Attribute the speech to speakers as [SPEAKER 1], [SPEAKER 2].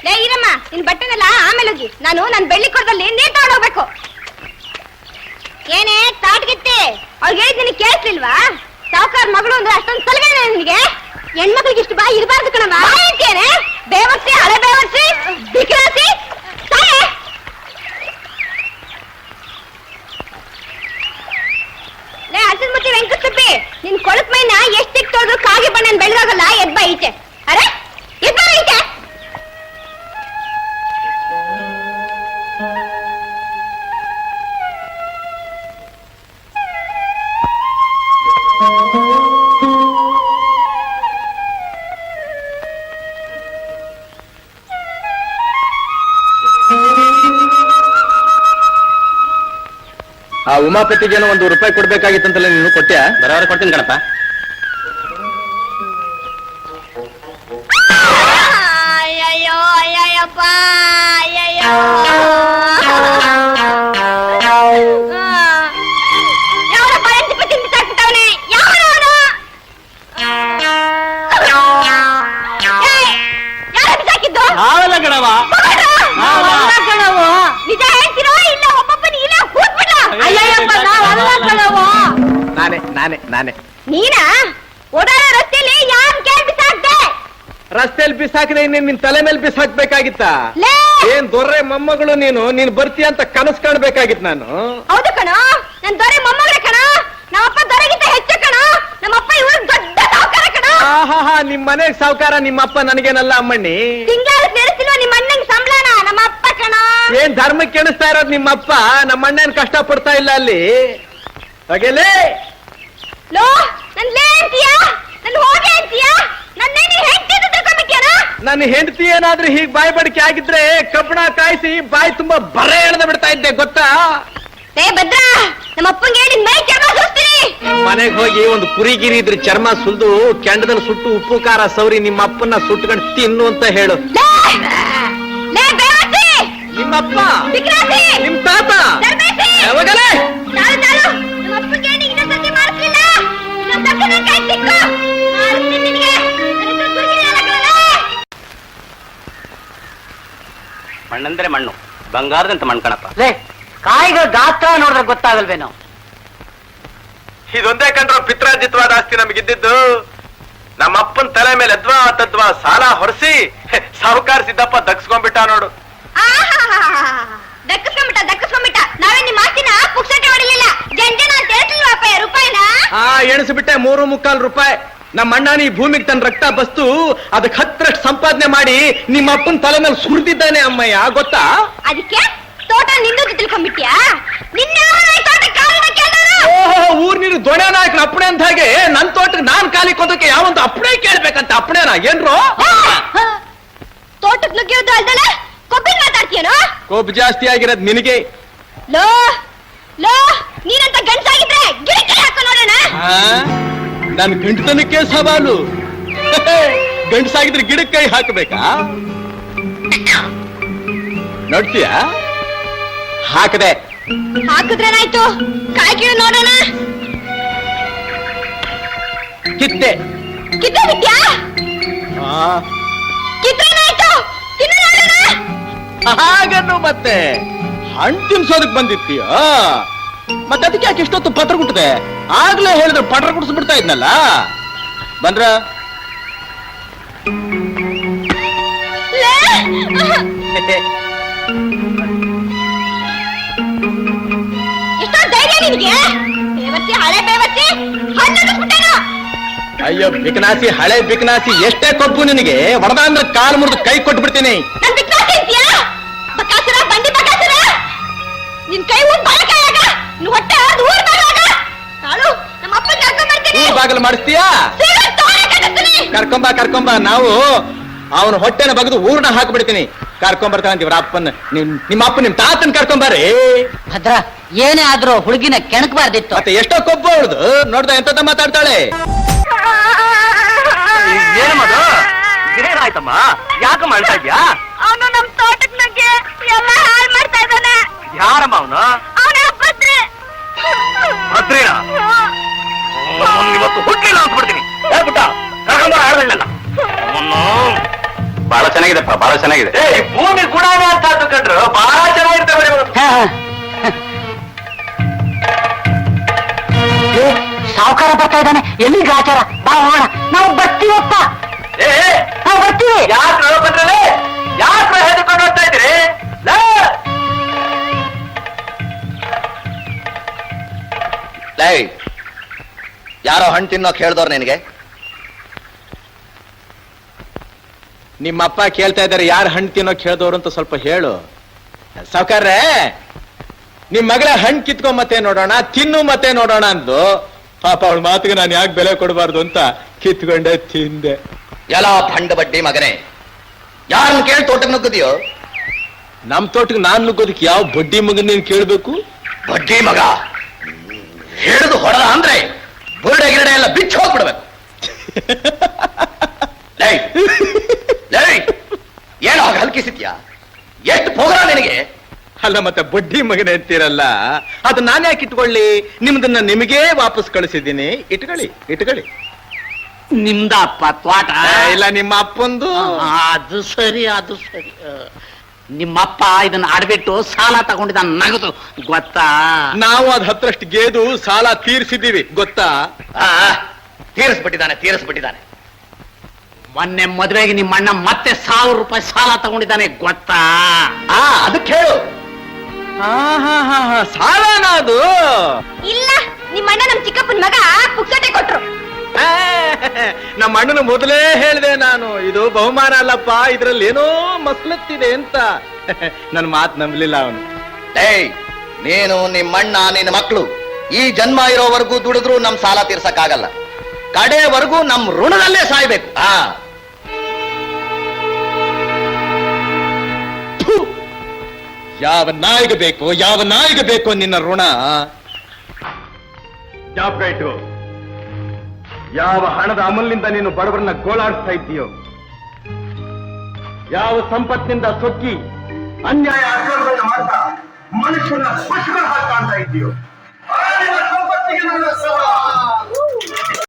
[SPEAKER 1] ಲೇ ಈರಮ್ಮ, ನಿನ್ ಬಟ್ಟೆನೆಲ್ಲ ಆಮೇಲೆ ಹೋಗಿ. ನಾನು ನನ್ ಬೆಳ್ಳಿ ಕೊಡದಲ್ಲಿ ನೀರ್ ತಗೊಂಡೋಗ್ಬೇಕು. ಏನೇ ತಾಟ್ಗಿತ್ತೆ? ಅವ್ರಿಗೆ ಹೇಳಿದ್ ನಿನಗೆ ಕೇಳಿಸ್ಲಿಲ್ವಾ? ಸಾವುಕಾರ ಮಗಳು ಅಂದ್ರೆ ಅಷ್ಟೊಂದು ಸಲಗೇನೆ ನಿನಗೆ? ಹೆಣ್ಮಕ್ಳಿಗೆ ಇಷ್ಟು ಬಾಯಿ ಇರಬಾರ್ದು ಕಣಮ್ಮ. ಅಂತೇನೆ ಬೇವರ್ಸಿ, ಹಳೆ ಬೇವರ್ಸಿ, ಬಿಕ್ರಾಸಿ ಸಾಯೇ. ಲೇ ಹಸಿದ ಮುಚ್ಚಿ ವೆಂಕಟಸುಬ್ಬಿ, ನಿನ್ ಕೊಳಕ್ ಮೈನ ಎಷ್ಟಿಕ್ ತೊಳೆದ್ರು ಕಾಗಿ ಬಣ್ಣ ಬೆಳೆದಾಗಲ್ಲ. ಎದ್ಬಾ ಈಚೆ. ಅರೆ ಎದ್ಬಾ ಈಚೆ.
[SPEAKER 2] ಆ ಉಮಾಪತಿಗೇನೋ ₹1 ಕೊಡ್ಬೇಕಾಗಿತ್ತಂತಲ್ಲ, ನೀನು ಕೊಟ್ಟ್ಯಾ? ಬರೋವರೆ ಕೊಡ್ತೀನಿ ಕಣಪ್ಪ.
[SPEAKER 1] ಅಯ್ಯಯ್ಯೋ ಅಯ್ಯಯ್ಯಪ್ಪ ಅಯ್ಯಯ್ಯೋ. ಯಾವನಪ್ಪ ಎಂಟು ತಿಂದು ಸಾಕ್ಬಿಟ್ಟವನೆ? ಯಾವನು? ಯಾರು ಸಾಕಿದ್ದು?
[SPEAKER 2] ನಾವೆಲ್ಲ ಕಣವ.
[SPEAKER 1] ನಿಜ ಹೇಳ್ತಿರೋ ಇಲ್ಲ ಒಬ್ಬೊಬ್ಬನ ಇಲ್ಲ ಕೂತ್ಬಿಟ್ಟ? ಅಯ್ಯಯ್ಯಪ್ಪ ನಾವಲ್ಲ ಕಣವು.
[SPEAKER 2] ನಾನೇ
[SPEAKER 1] ನೀನಾ? ಓಡಾಡೋ ರಸ್ತೆಯಲ್ಲಿ ಯಾರು ಕೇಳಿ ಬಿಸಾಕ್ದೆ?
[SPEAKER 2] ರಸ್ತೆಯಲ್ಲಿ ಬಿಸಾಕದೆ ಇನ್ನೇನ್ ನಿನ್ ತಲೆ ಮೇಲೆ ಬಿಸಾಕ್ಬೇಕಾಗಿತ್ತ?
[SPEAKER 1] ಲೇ
[SPEAKER 2] ಏನ್ ದೊರ್ರೆ ಮೊಮ್ಮಗಳು ನೀನು ಬರ್ತೀಯ ಅಂತ ಕನಸು ಕಾಣ್ಬೇಕಾಗಿತ್ ನಾನು.
[SPEAKER 1] ಹೌದು ಕಣ, ನನ್ ದೊರೆ ಮೊಮ್ಮಗಳೇ ಕಣ. ನಮ್ಮಪ್ಪ ದೊರೆಗಿಂತ ಹೆಚ್ಚು ಕಣ. ನಮ್ಮಪ್ಪ ಇವ್ರ ದೊಡ್ಡ ಸಾವುಕಾರ ಕಣ.
[SPEAKER 2] ಆಹಾ, ನಿಮ್ ಮನೆಗ್ ಸಾವುಕಾರ ನಿಮ್ಮಪ್ಪ, ನನಗೇನಲ್ಲ ಅಮ್ಮಣ್ಣಿ.
[SPEAKER 1] ತಿಂಗಳ ಸೇರಿಸಿಲ್ವ ನಿಮ್ಮ ಅಣ್ಣಂಗ್ ಸಂಬಳನ? ನಮ್ಮಪ್ಪ ಕಣ.
[SPEAKER 2] ಏನ್ ಧರ್ಮಕ್ಕೆ ಎಣಿಸ್ತಾ ಇರೋದು ನಿಮ್ಮಪ್ಪ? ನಮ್ಮ ಅಣ್ಣನ್ ಕಷ್ಟ ಪಡ್ತಾ ಇಲ್ಲ ಅಲ್ಲಿ. ಹಾಗೆಲೇ
[SPEAKER 1] ಲೋ ನನ್ ಲೇ ಅಂತೀಯಾ? ನನ್ ಹೋಗೆ ಅಂತೀಯಾ? ನನ್ನೇ ನೀ ಹೆಂಡತಿ ಅಂತ ತಿಳ್ಕೊಂಡ್ಬಿಟ್ಯಾನ?
[SPEAKER 2] ನನ್ನ ಹೆಂಡತಿ ಏನಾದ್ರೂ ಹೀಗ್ ಬಾಯಿ ಬಡಿಕೆ ಆಗಿದ್ರೆ ಕಬ್ಬಣ ಕಾಯಿಸಿ ಬಾಯಿ ತುಂಬಾ ಬರೆ ಎಳೆದು ಬಿಡ್ತಾ ಇದ್ದೆ ಗೊತ್ತಾ?
[SPEAKER 1] ಏ ಭದ್ರ, ನಮ್ಮ ಅಪ್ಪಂಗೆ ಹೇಳಿ ಮೈ ಚರ್ಮ ಸುಸ್ತೀನಿ.
[SPEAKER 2] ಮನೆಗ್ ಹೋಗಿ ಒಂದು ಕುರಿಗಿರಿ ಇದ್ರೆ ಚರ್ಮ ಸುಲ್ದು ಕೆಂಡದಲ್ಲಿ ಸುಟ್ಟು ಉಪ್ಪು ಖಾರ ಸೌರಿ ನಿಮ್ಮ ಅಪ್ಪನ್ನ ಸುಟ್ಕೊಂಡು ತಿನ್ನು ಅಂತ ಹೇಳು.
[SPEAKER 1] ಲೇ ಬೇವರ್ಸಿ,
[SPEAKER 2] ನಿಮ್ಮಪ್ಪ,
[SPEAKER 1] ಬಿಕ್ರಾಸಿ,
[SPEAKER 2] ನಿಮ್ ತಾತ
[SPEAKER 1] ದರ್ಬೇಸಿ.
[SPEAKER 2] ಯಾವಾಗಲೇ
[SPEAKER 1] ಚಾಲು ನಮ್ಮ ಅಪ್ಪಂಗೆ ಹೇಳಿ ಇನ್ನೊಂದ್ಸತಿ ಮಾಡಿಸ್ಲಿಲ್ಲ. ಇನ್ನೊಂದ್ಸತಿ ನನ್ ಕೈ ಸಿಕ್ಕು ಮಾಡಿಸ್ತೀನಿ ನಿನಗೆ. ನನ್ನ ಹೆಸರು ಕುರಿಗಿರಿ ಅಲ್ಲ.
[SPEAKER 3] ಮಣ್ಣಂದ್ರೆ ಮಣ್ಣು, ಬಂಗಾರದಂತ ಮಣ್ಣು ಕಣಪ್ಪ.
[SPEAKER 4] ಕಾಯಿಗಳು ಗಾತ್ರ ನೋಡಿದ್ರೆ ಗೊತ್ತಾಗಲ್ವೇನೋ?
[SPEAKER 2] ಇದೊಂದೇ ಕಂಡ್ರು ಪಿತ್ರಾರ್ಜಿತವಾದ ಆಸ್ತಿ ನಮಗಿದ್ದಿದ್ದು. ನಮ್ಮ ಅಪ್ಪನ ತಲೆ ಮೇಲೆ ಅದ್ವಾ ತದ್ವಾ ಸಾಲ ಹೊರಸಿ ಸಾಹುಕಾರ ಸಿದ್ದಪ್ಪ ದಕ್ಸ್ಕೊಂಡ್ಬಿಟ್ಟ ನೋಡು.
[SPEAKER 1] ದಕ್ಕಿಸ್ಕೊಂಡ್ಬಿಟ್ಟ. ನಾವೇ ನಿಮ್ಮ ಆಸ್ತಿನ ಪುಕ್ಸಟ್ಟೆ ಹೊಡಿಲಿಲ್ಲ. ಜಂಜನ ಅಂತ ಹೇಳ್ತಿಲ್ವಪ್ಪ ರೂಪಾಯಿನ?
[SPEAKER 2] ಎಣಿಸ್ಬಿಟ್ಟೆ ₹3.25. ನಮ್ಮ ಅಣ್ಣ ಈ ಭೂಮಿಗೆ ತನ್ನ ರಕ್ತ ಬಸ್ತು ಅದಕ್ಕೆ 10ರಷ್ಟು ಸಂಪಾದನೆ ಮಾಡಿ ನಿಮ್ಮ ಅಪ್ಪನ ತಲೆ ಮೇಲೆ ಸುರಿದಿದ್ದಾನೆ ಅಮ್ಮಯ್ಯ, ಗೊತ್ತಾ?
[SPEAKER 1] ಅದಕ್ಕೆ ತೋಟ ನಿಂದು ತಿಳ್ಕೊಂಡ್ಬಿಟ್ಯಾ? ನಿನ್ನ ತೋಟ ಕಾರಣ ಕೇಳೋರು?
[SPEAKER 2] ಓಹೋ, ಊರ್ ನೀರು ದೊಣೆ ನಾಯಕನ ಅಪ್ಪಣೆ ಅಂತ ಹಾಗೆ ನನ್ ತೋಟಕ್ಕೆ ನಾನ್ ಕಾಲಿ ಕೊಂದಕ್ಕೆ ಯಾವಂತ ಅಪ್ಪಣೆ ಕೇಳ್ಬೇಕಂತ ಅಪ್ಪಣೆನ ಏನ್ರು?
[SPEAKER 1] ತೋಟಕ್ಕೆ ನುಗ್ಗಿಯೋದು ಅಲ್ದಲ್ಲ ಕೊಬ್ಬಿನ ಮಾತಾಡ್ತೀಯನೋ?
[SPEAKER 2] ಕೋಪ ಜಾಸ್ತಿ ಆಗಿರೋದ್ ನಿನಗೆ.
[SPEAKER 1] ಲೋ ಲೋ ನೀನಂತ ಗಂಡಸಾಗಿದ್ರೆ ಗಿಡಕ್ಕೆ ಹಾಕೋ ನೋಡೋಣ.
[SPEAKER 2] ನನ್ ಗಂಟತನಕ್ಕೆ ಸವಾಲು. ಗಂಡಸಾಗಿದ್ರೆ ಗಿಡಕ್ಕೆ ಕೈ ಹಾಕಬೇಕಾ? ನೋಡ್ತೀಯ? ಹಾಕದೆ.
[SPEAKER 1] ಹಾಕಿದ್ರೇನಾಯ್ತು? ಕಾಯಿ ಕೀಳು ನೋಡೋಣ.
[SPEAKER 2] ಕಿತ್ತೆ.
[SPEAKER 1] ಕಿತ್ತೆ ಬಿಟ್ಯಾ? ಕಿತ್ತೇನಾಯ್ತು? ತಿನ್ನು ನೋಡೋಣ.
[SPEAKER 2] ಹಾಗನ್ನು ಮತ್ತೆ ಹಣ್ಣು ತಿನ್ಸೋದಕ್ ಬಂದಿರ್ತೀಯ? ಮತ್ತೆ ಅದಕ್ಕೆ ಯಾಕೆ ಇಷ್ಟೊತ್ತು ಪತ್ರ ಗುಟ್ಟದೆ? ಆಗ್ಲೇ ಹೇಳಿದ್ರೆ ಪಟ್ರ ಗುಡಿಸ್ಬಿಡ್ತಾ ಇದ್ನಲ್ಲ. ಬಂದ್ರ
[SPEAKER 1] ಎಷ್ಟೋ ಧೈರ್ಯ ನಿನಗೆ? ಬೇವರ್ಸಿ, ಹಳೆ ಬೇವರ್ಸಿ, ಹಣ್ಣು.
[SPEAKER 2] ಅಯ್ಯೋ ಬಿಕನಾಸಿ, ಹಳೆ ಬಿಕನಾಸಿ, ಎಷ್ಟೇ ಕೊಬ್ಬು ನಿನಗೆ? ಹೊಡೆದ ಅಂದ್ರೆ ಕಾಲು ಮುರಿದು ಕೈ ಕೊಟ್ಬಿಡ್ತೀನಿ.
[SPEAKER 1] ನನ್ ಬಿಕ್ನಾಸಿ ಅಂತೀಯಾ? ಬಕಾಸುರ, ಬಂಡಿ ಬಕಾಸುರ, ನಿನ್ ಕೈ ಊರ್ ಬಾಳಕಾಯಾಗ, ನಿನ್ ಹೊಟ್ಟೆ ಊರ್ ಬಾಳಾಗ. ನಾಳು ನಮ್ಮ ಅಪ್ಪ ಕರ್ಕೊಂಡ್ ಬರ್ತೀನಿ.
[SPEAKER 2] ಊರ್ ಬಾಗಿಲು ಮಾಡಿಸ್ತೀಯಾ? ಕರ್ಕೊಂಬ. ನಾವು ಅವನ ಹೊಟ್ಟೆನ ಬಗ್ದು ಊರ್ನ ಹಾಕ್ಬಿಡ್ತೀನಿ. ಕರ್ಕೊಂಬರ್ತಾನಂತೀವ್ರ ಅಪ್ಪನ. ನಿಮ್ಮ ಅಪ್ಪ ನಿಮ್ ತಾತನ್ ಕರ್ಕೊಂಬರ್ರಿ.
[SPEAKER 4] ಭದ್ರ, ಏನೇ ಆದ್ರೂ ಹುಡುಗಿನ ಕೆಣಕಬಾರ್ದಿತ್ತು.
[SPEAKER 2] ಮತ್ತೆ ಎಷ್ಟೋ ಕೊಬ್ಬು ಅವಳದು ನೋಡ್ದ ಎಂತದ ಮಾತಾಡ್ತಾಳೆ.
[SPEAKER 3] ಏನಮ್ಮದು? ಏನಾಯ್ತಮ್ಮ? ಯಾಕ ಮಾಡ್ತಾ ಇದ್ಯಾ?
[SPEAKER 1] ಅವನು ನಮ್ ತೋಟಕ್ ನುಗ್ಗಿ ಎಲ್ಲ ಹಾಳು ಮಾಡ್ತಾ ಇದ್ದಾನೆ.
[SPEAKER 3] ಯಾರಮ್ಮ ಅವನು?
[SPEAKER 1] ಅವನ ಭದ್ರಿ.
[SPEAKER 3] ಭದ್ರಿನ ಇವತ್ತು ಹುಟ್ಟಿಲ್ಲ ಅಂದ್ಬಿಡ್ತೀನಿ. ಹೇಳ್ಬಿಟ್ಟ ಕರ್ಕೊಂಡ ಆಡಲಿಲ್ಲ ಅವನು. ಬಹಳ ಚೆನ್ನಾಗಿದೆಪ್ಪ, ಬಹಳ ಚೆನ್ನಾಗಿದೆ. ಈ ಭೂಮಿ ಗುಣನೇ ಅಂತ ಕಂಡ್ರು ಬಹಳ ಚೆನ್ನಾಗಿರ್ತವೆ.
[SPEAKER 4] ಸಾವುಕಾರ ಬರ್ತಾ ಇದ್ದಾನೆ, ಎಲ್ಲಿಗೆ ಆಚಾರ? ಬಾ ಹೋಗೋಣ. ನಾವು ಬರ್ತೀವಪ್ಪ, ನಾವು ಬರ್ತೀವಿ.
[SPEAKER 3] ಯಾಕ್ರ ಬಂದ್ರಲ್ಲ, ಯಾಕ್ರ ಹೆದರ್ಕೊಂಡು ಹೋಗ್ತಾ ಇದ್ದೀರಿ?
[SPEAKER 2] ಲೈ, ಯಾರೋ ಹಣ್ಣು ತಿನ್ನೋಕ್ ಹೇಳ್ದವ್ರು ನಿನಗೆ? ನಿಮ್ಮಪ್ಪ ಕೇಳ್ತಾ ಇದ್ದಾರೆ ಯಾರು ಹಣ್ಣು ತಿನ್ನೋಕ್ ಹೇಳ್ದವ್ರು ಅಂತ ಸ್ವಲ್ಪ ಹೇಳು. ಸಾವ್ಕಾರ್ರೆ, ನಿಮ್ ಮಗಳ ಹಣ್ಣು ಕಿತ್ಕೊಂಡ್ ಮತ್ತೆ ನೋಡೋಣ, ತಿನ್ನು ಮತ್ತೆ ನೋಡೋಣ ಅಂದ್ಲು. ಪಾಪ ಅವಳ ಮಾತಿಗೆ ನಾನು ಯಾಕೆ ಬೆಲೆ ಕೊಡಬಾರ್ದು ಅಂತ ಕಿತ್ಕೊಂಡೆ ತಿಂದೆ.
[SPEAKER 5] ಎಲ್ಲ ಭಂಡ ಬಡ್ಡಿ ಮಗನೇ, ಯಾರನ್ನ ಕೇಳಿ ತೋಟಕ್ಕೆ ನುಗ್ಗದಿಯೋ?
[SPEAKER 2] ನಮ್ ತೋಟಕ್ಕೆ ನಾನ್ ನುಗ್ಗೋದಕ್ಕೆ ಯಾವ ಬಡ್ಡಿ ಮಗನ್ ನೀನ್ ಕೇಳ್ಬೇಕು?
[SPEAKER 5] ಬಡ್ಡಿ ಮಗ ಹಿಡಿದು ಹೊಡೆದ ಅಂದ್ರೆ ಬುರುಡೆ ಗಿರಡೆ ಎಲ್ಲ ಬಿಚ್ಚಿ ಹೋಗ್ಬಿಡ್ಬೇಕು. ಲೈ, ಲೈ, ಏನೋ ಹಾಗೆ ಹಲ್ಕಿಸಿದ್ಯಾ? ಎಷ್ಟು ಪೋಗರ ನಿನಗೆ?
[SPEAKER 2] ಅಲ್ಲ ಮತ್ತೆ ಬಡ್ಡಿ ಮಗನೇ ಅಂತೀರಲ್ಲ, ಅದು ನಾನು ಯಾಕೆ ಇಟ್ಕೊಳ್ಳಿ? ನಿಮ್ದನ್ನ ನಿಮಗೇ ವಾಪಸ್ ಕಳಿಸಿದ್ದೀನಿ, ಇಟ್ಕೊಳ್ಳಿ ಇಟ್ಕೊಳ್ಳಿ.
[SPEAKER 4] ನಿಮ್ದಪ್ಪ ತ್ವಾಟ?
[SPEAKER 2] ಇಲ್ಲ, ನಿಮ್ಮ ಅಪ್ಪಂದು.
[SPEAKER 4] ಅದು ಸರಿ, ಅದು ಸರಿ. ನಿಮ್ಮಪ್ಪ ಇದನ್ನ ಆಡ್ಬಿಟ್ಟು ಸಾಲ ತಗೊಂಡಿದ್ದ, ನಗದು ಗೊತ್ತಾ?
[SPEAKER 2] ನಾವು ಅದ್ 10ರಷ್ಟು ಗೇದು ಸಾಲ ತೀರಿಸಿದ್ದೀವಿ, ಗೊತ್ತಾ?
[SPEAKER 5] ತೀರಿಸ್ಬಿಟ್ಟಿದ್ದಾನೆ.
[SPEAKER 4] ಮೊನ್ನೆ ಮದುವೆಗೆ ನಿಮ್ಮ ಅಣ್ಣ ಮತ್ತೆ 1000 ರೂಪಾಯಿ ಸಾಲ ತಗೊಂಡಿದ್ದಾನೆ, ಗೊತ್ತಾ?
[SPEAKER 5] ಅದಕ್ಕೆ ಹೇಳು.
[SPEAKER 2] ಸಾಲನ ಅದು?
[SPEAKER 1] ಇಲ್ಲ, ನಿಮ್ಮ ಅಣ್ಣ ನಮ್ ಚಿಕ್ಕಪ್ಪನ ಮಗ ಪುಕ್ಸಟೆ ಕೊಟ್ರು.
[SPEAKER 2] ನಮ್ಮ ಅಣ್ಣನ ಮೊದಲೇ ಹೇಳಿದೆ ನಾನು, ಇದು ಬಹುಮಾನ ಅಲ್ಲಪ್ಪ, ಇದ್ರಲ್ಲಿ ಏನೋ ಮಸ್ಲತ್ತಿದೆ ಅಂತ. ನನ್ನ ಮಾತು ನಂಬಲಿಲ್ಲ ಅವನು.
[SPEAKER 5] ಏಯ್, ನೀನು ನಿಮ್ಮಣ್ಣ ನಿನ್ನ ಮಕ್ಕಳು ಈ ಜನ್ಮ ಇರೋವರೆಗೂ ದುಡಿದ್ರು ನಮ್ ಸಾಲ ತೀರ್ಸಕ್ಕಾಗಲ್ಲ. ಕಡೆವರೆಗೂ ನಮ್ ಋಣದಲ್ಲೇ ಸಾಯ್ಬೇಕು.
[SPEAKER 2] ಯಾವ ನಾಯಿಗೆ ಬೇಕು ನಿನ್ನ ಋಣ? ಜ್ಞಾಪಕ ಇಟ್ಟು, ಯಾವ ಹಣದ ಅಮಲಿನಿಂದ ನೀನು ಬಡವರನ್ನ ಗೋಳಾಡಿಸ್ತಾ ಇದ್ದೀಯೋ, ಯಾವ ಸಂಪತ್ತಿನಿಂದ ಸೊಕ್ಕಿ ಅನ್ಯಾಯ ಅಕ್ರಮಗಳನ್ನ ಮಾಡ್ತಾ ಮನುಷ್ಯನ ಪಶುಗಳ ಹಾಗೆ ಕಾಣ್ತಾ ಇದ್ದೀಯೋ, ಆ ನಿನ್ನ ಸಂಪತ್ತಿಗೆ ನನ್ನ